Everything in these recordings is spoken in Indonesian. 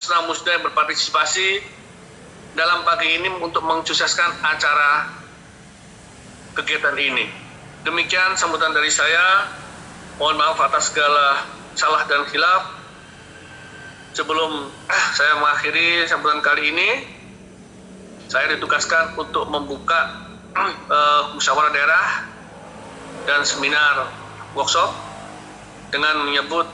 senang musda yang berpartisipasi dalam pagi ini untuk mensukseskan acara kegiatan ini. Demikian sambutan dari saya. Mohon maaf atas segala salah dan khilaf. Sebelum saya mengakhiri sambutan kali ini, saya ditugaskan untuk membuka musyawarah daerah dan seminar workshop dengan menyebut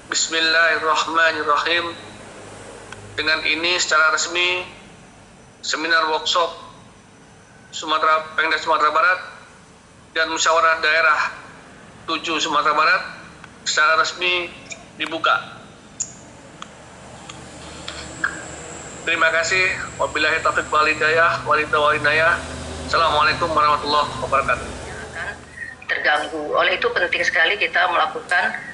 Bismillahirrahmanirrahim. Dengan ini secara resmi seminar workshop Pemda Sumatera Barat dan musyawarah daerah 7 Sumatera Barat secara resmi dibuka. Terima kasih. Wabillahi taufiq wal hidayah. Assalamualaikum warahmatullahi wabarakatuh. Terganggu. Oleh itu penting sekali kita melakukan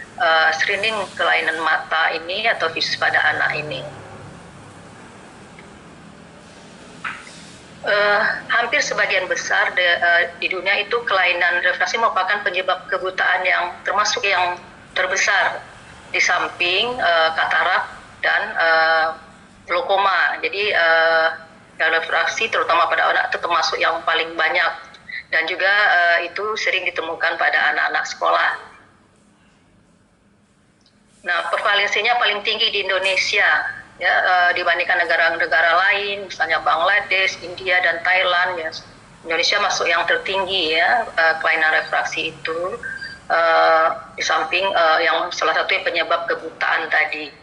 screening kelainan mata ini atau visus pada anak ini. Hampir sebagian besar di dunia itu kelainan refraksi merupakan penyebab kebutaan yang termasuk yang terbesar di samping katarak dan glaukoma. Jadi refraksi terutama pada anak itu termasuk yang paling banyak dan juga itu sering ditemukan pada anak-anak sekolah. Nah, prevalensinya paling tinggi di Indonesia ya, dibandingkan negara-negara lain, misalnya Bangladesh, India, dan Thailand. Ya. Indonesia masuk yang tertinggi ya, kelainan refraksi itu, di samping yang salah satu penyebab kebutaan tadi.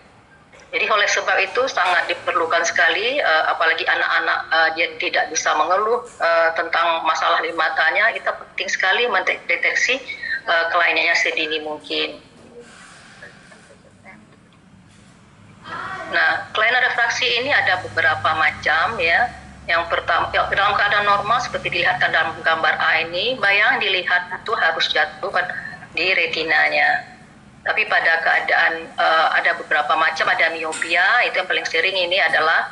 Jadi oleh sebab itu sangat diperlukan sekali, apalagi anak-anak dia tidak bisa mengeluh tentang masalah di matanya, kita penting sekali mendeteksi kelainannya sedini mungkin. Nah, kelainan refraksi ini ada beberapa macam ya. Yang pertama, dalam keadaan normal seperti dilihat dalam gambar A ini, bayangan dilihat itu harus jatuh di retinanya. Tapi pada keadaan ada beberapa macam, ada miopia, itu yang paling sering ini adalah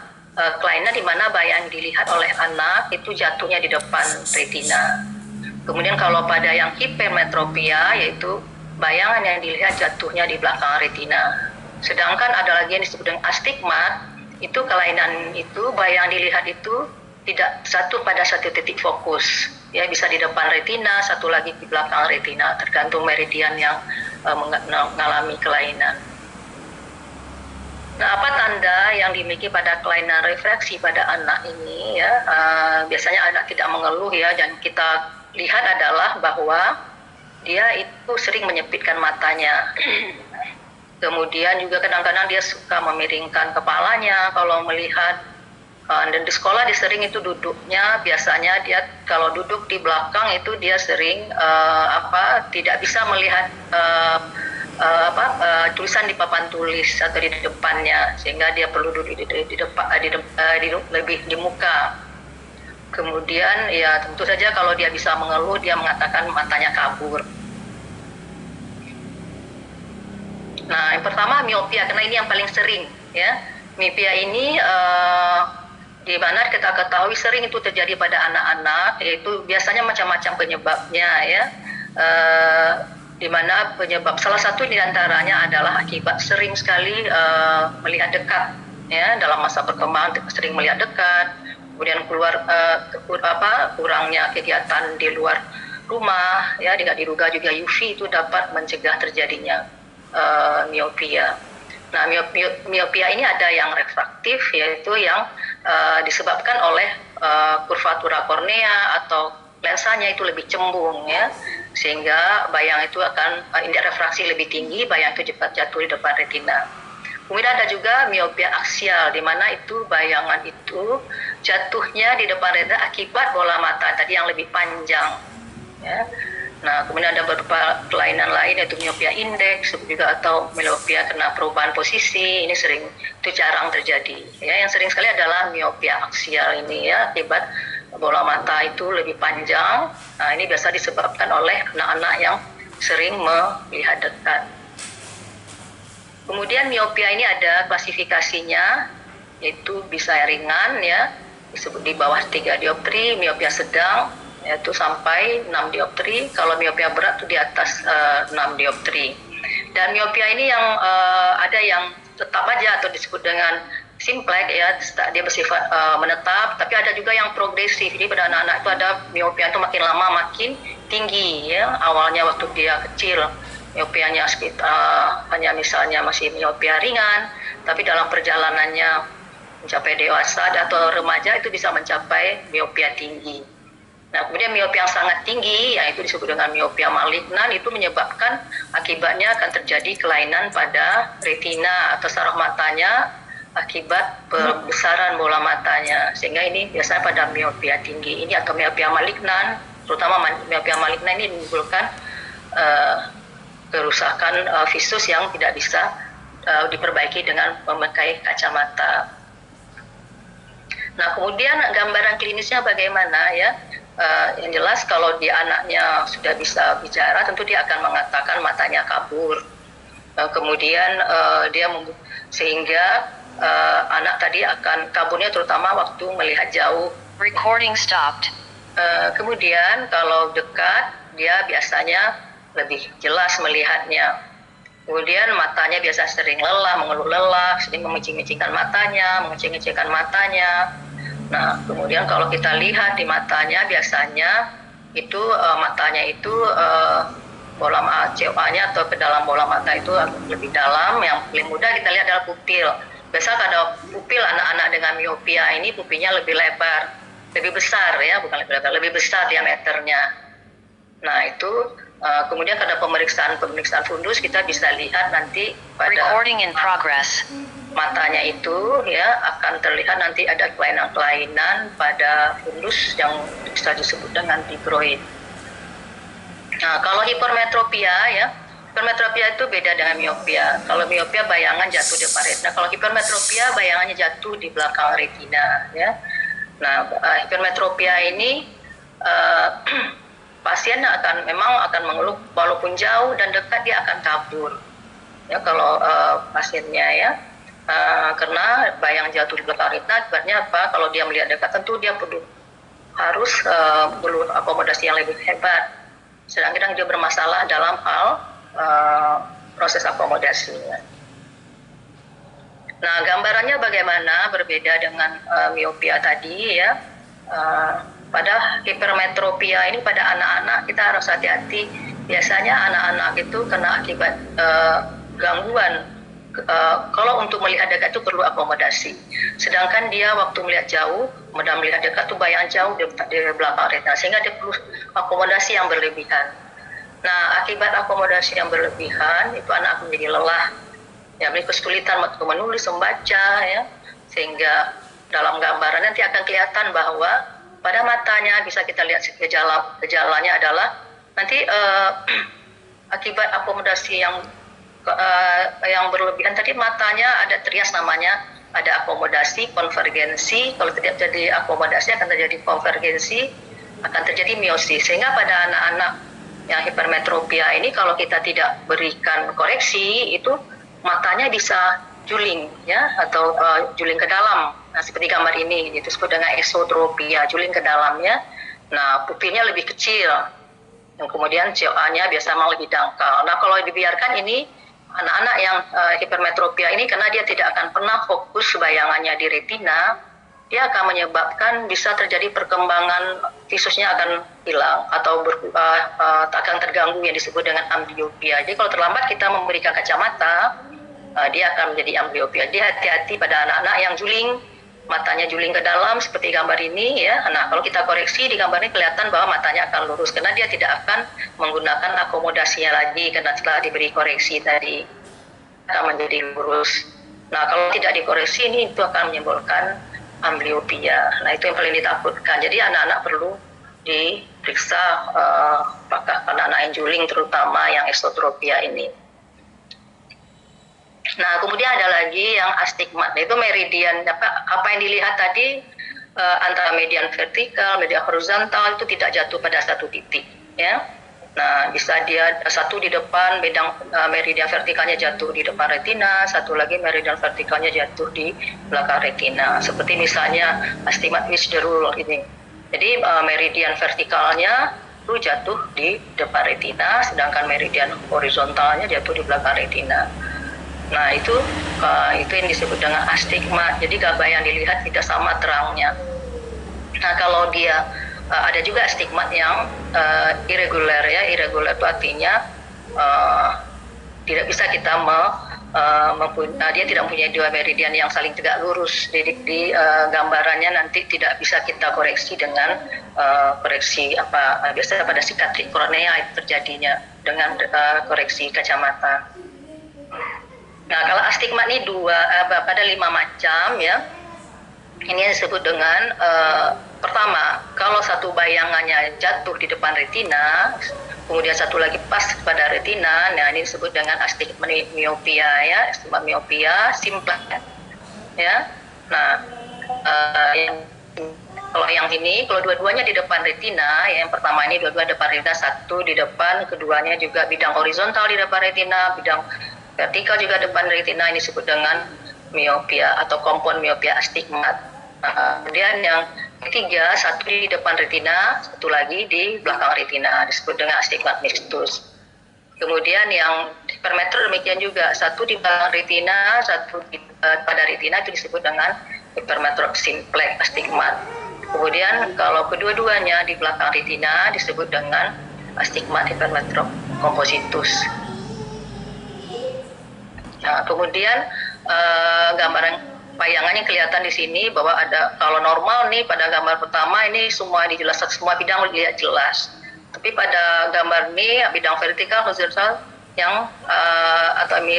kelainan di mana bayangan dilihat oleh anak itu jatuhnya di depan retina. Kemudian kalau pada yang hipermetropia, yaitu bayangan yang dilihat jatuhnya di belakang retina. Sedangkan ada lagi yang disebut dengan astigmat, itu kelainan itu bayangan dilihat itu tidak satu pada satu titik fokus, ya bisa di depan retina, satu lagi di belakang retina, tergantung meridian yang mengalami kelainan. Nah, apa tanda yang dimiliki pada kelainan refraksi pada anak ini? Ya, biasanya anak tidak mengeluh ya, dan kita lihat adalah bahwa dia itu sering menyempitkan matanya. Kemudian juga kadang-kadang dia suka memiringkan kepalanya kalau melihat, dan di sekolah dia sering itu duduknya, biasanya dia kalau duduk di belakang itu dia sering tidak bisa melihat tulisan di papan tulis atau di depannya, sehingga dia perlu duduk lebih di muka. Kemudian ya tentu saja kalau dia bisa mengeluh, dia mengatakan matanya kabur. Nah, yang pertama miopia, karena ini yang paling sering ya. Miopia ini di mana kita ketahui sering itu terjadi pada anak-anak, yaitu biasanya macam-macam penyebabnya ya. Di mana penyebab salah satu di antaranya adalah akibat sering sekali melihat dekat ya, dalam masa perkembangan sering melihat dekat, kemudian kurangnya kegiatan di luar rumah ya, tidak diduga juga UV itu dapat mencegah terjadinya miopia. Nah, miopia ini ada yang refraktif, yaitu yang disebabkan oleh kurvatura kornea atau lensanya itu lebih cembung ya, sehingga bayang itu akan indeks refraksi lebih tinggi, bayang itu cepat jatuh di depan retina. Kemudian ada juga miopia aksial, di mana itu bayangan itu jatuhnya di depan retina akibat bola mata tadi yang lebih panjang ya. Nah, kemudian ada beberapa kelainan lain, yaitu miopia indeks juga atau miopia karena perubahan posisi. Ini sering, itu jarang terjadi ya. Yang sering sekali adalah miopia aksial ini ya, akibat bola mata itu lebih panjang. Nah, ini biasa disebabkan oleh anak-anak yang sering melihat dekat. Kemudian miopia ini ada klasifikasinya, yaitu bisa ringan ya, disebut di bawah 3 dioptri, miopia sedang yaitu sampai 6 dioptri, kalau miopia berat itu di atas 6 dioptri. Dan miopia ini yang ada yang tetap aja atau disebut dengan simplex ya, dia bersifat menetap, tapi ada juga yang progresif. Jadi pada anak-anak itu ada miopia itu makin lama makin tinggi ya. Awalnya waktu dia kecil miopianya sekitar hanya misalnya masih miopia ringan, tapi dalam perjalanannya mencapai dewasa atau remaja itu bisa mencapai miopia tinggi. Nah, kemudian miopia yang sangat tinggi, yaitu disebut dengan miopia malignan, itu menyebabkan akibatnya akan terjadi kelainan pada retina atau saraf matanya akibat pembesaran bola matanya. Sehingga ini biasanya pada miopia tinggi ini atau miopia malignan, terutama miopia malignan ini menimbulkan kerusakan visus yang tidak bisa diperbaiki dengan memakai kacamata. Nah, kemudian gambaran klinisnya bagaimana ya? Yang jelas kalau dia anaknya sudah bisa bicara, tentu dia akan mengatakan matanya kabur. Kemudian dia sehingga anak tadi akan kaburnya terutama waktu melihat jauh. Recording stopped. Kemudian kalau dekat dia biasanya lebih jelas melihatnya. Kemudian matanya biasa sering lelah, mengeluh lelah, sering memicing-micingkan matanya, mengecil-ngecilkan matanya. Nah, kemudian kalau kita lihat di matanya biasanya itu matanya itu bola COA-nya atau ke dalam bola mata itu lebih dalam. Yang paling mudah kita lihat adalah pupil. Biasa kalau pupil anak-anak dengan miopia ini pupilnya lebih lebar, lebih besar ya, bukan lebih lebar, lebih besar diameternya. Nah, itu kemudian pada pemeriksaan fundus kita bisa lihat nanti pada Recording in progress. matanya itu ya akan terlihat nanti ada kelainan-kelainan pada fundus yang bisa disebut dengan tigroid. Nah, kalau hipermetropia ya, hipermetropia itu beda dengan miopia. Kalau miopia bayangan jatuh di depan retina, kalau hipermetropia bayangannya jatuh di belakang retina ya. Nah, hipermetropia ini pasien memang akan mengeluh walaupun jauh dan dekat dia akan kabur. Ya kalau pasiennya ya. Karena bayang jatuh di belakang retina, akibatnya apa? Kalau dia melihat dekat, tentu dia harus perlu akomodasi yang lebih hebat. Sedangkan dia bermasalah dalam hal proses akomodasinya. Nah, gambarannya bagaimana berbeda dengan miopia tadi ya. Pada hipermetropia ini pada anak-anak kita harus hati-hati. Biasanya anak-anak itu kena akibat gangguan. Kalau untuk melihat dekat itu perlu akomodasi. Sedangkan dia waktu melihat jauh, kemudian melihat dekat itu bayangan jauh di belakang retina, sehingga dia perlu akomodasi yang berlebihan. Nah, akibat akomodasi yang berlebihan itu anak menjadi lelah, ya, kesulitan waktu menulis, membaca, ya, sehingga dalam gambaran nanti akan kelihatan bahwa pada matanya bisa kita lihat gejalanya adalah nanti akibat akomodasi yang berlebihan tadi matanya ada trias namanya, ada akomodasi, konvergensi. Kalau tidak terjadi akomodasi akan terjadi konvergensi, akan terjadi miosis. Sehingga pada anak-anak yang hipermetropia ini kalau kita tidak berikan koreksi itu matanya bisa juling ya, atau juling ke dalam. Nah, seperti gambar ini itu disebut dengan esotropia, juling ke dalamnya. Nah, pupilnya lebih kecil. Yang kemudian COA-nya biasa memang lebih dangkal. Nah, kalau dibiarkan ini anak-anak yang hipermetropia ini karena dia tidak akan pernah fokus bayangannya di retina, dia akan menyebabkan bisa terjadi perkembangan visusnya akan hilang atau akan terganggu yang disebut dengan amblyopia. Jadi kalau terlambat kita memberikan kacamata, dia akan menjadi amblyopia. Jadi hati-hati pada anak-anak yang juling, matanya juling ke dalam seperti gambar ini ya. Nah, kalau kita koreksi di gambar ini kelihatan bahwa matanya akan lurus karena dia tidak akan menggunakan akomodasinya lagi karena setelah diberi koreksi tadi akan menjadi lurus. Nah, kalau tidak dikoreksi ini itu akan menimbulkan amblyopia. Nah, itu yang paling ditakutkan. Jadi anak-anak perlu diperiksa apakah anak-anak yang juling terutama yang esotropia ini. Nah, kemudian ada lagi yang astigmat, itu meridian, apa yang dilihat tadi antara median vertikal, median horizontal itu tidak jatuh pada satu titik, ya. Nah, bisa dia satu di depan meridian vertikalnya jatuh di depan retina, satu lagi meridian vertikalnya jatuh di belakang retina. Seperti misalnya astigmat Wisderul ini. Jadi meridian vertikalnya itu jatuh di depan retina, sedangkan meridian horizontalnya jatuh di belakang retina. Nah itu yang disebut dengan astigmat. Jadi gabah yang dilihat tidak sama terangnya. Nah kalau dia ada juga astigmat yang irregular ya. Irregular itu artinya tidak bisa kita dia tidak mempunyai dua meridian yang saling tegak lurus di gambarannya, nanti tidak bisa kita koreksi dengan koreksi biasanya pada sikatrik kornea itu terjadinya dengan koreksi kacamata. Nah kalau astigmat ini pada 5 macam ya. Ini yang disebut dengan pertama, kalau satu bayangannya jatuh di depan retina, kemudian satu lagi pas pada retina, nah ini disebut dengan astigmat miopia ya, astigmat miopia simplex ya. Nah kalau yang ini, kalau dua-duanya di depan retina, yang pertama ini dua-dua depan retina, satu di depan, keduanya juga bidang horizontal di depan retina, bidang vertikal juga depan retina, ini disebut dengan miopia atau kompon miopia astigmat. Kemudian yang ketiga, satu di depan retina, satu lagi di belakang retina, disebut dengan astigmat mixtus. Kemudian yang hipermetro demikian juga, satu di belakang retina, satu pada retina, itu disebut dengan hipermetro simplex astigmat. Kemudian kalau kedua-duanya di belakang retina disebut dengan astigmat hipermetro compositus. Nah, kemudian gambaran bayangannya kelihatan di sini bahwa ada, kalau normal nih pada gambar pertama ini semua dijelaskan, semua bidang dilihat jelas. Tapi pada gambar ini bidang vertikal horizontal yang atau miring